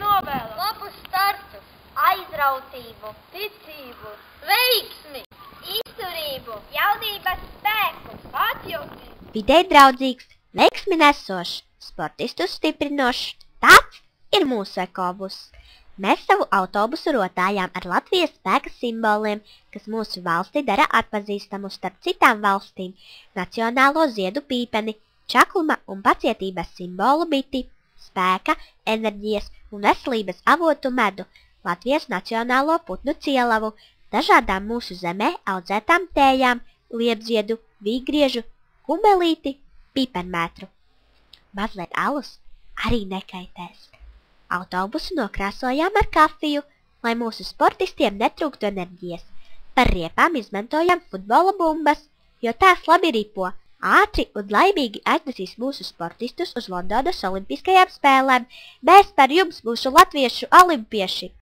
novēlam labus startus, aizrautību, ticību, veiksmi, izturību, jaunības spēku, atjūtību. Videi draudzīgs, veiksmi nesošs, sportistus stiprinošs, tāds ir mūsu ekobus. Mēs savu autobusu rotājām ar Latvijas spēka simboliem, kas mūsu valsti dara atpazīstamu starp citām valstīm – nacionālo ziedu pīpeni, čakluma un pacietības simbolu biti, spēka, enerģijas un veselības avotu medu, Latvijas nacionālo putnu cielavu, dažādām mūsu zemē audzētām tējām, liepziedu, vīgriežu, kumbelīti, pīpenmetru. Mazliet alus arī nekaitēs. Autobusu nokrāsojām ar kafiju, lai mūsu sportistiem netrūktu enerģijas. Par riepām izmantojām futbola bumbas, jo tās labi ripo, ātri un laimīgi aiznesīs mūsu sportistus uz Londonas olimpiskajām spēlēm. Mēs par jums, mūsu latviešu olimpieši!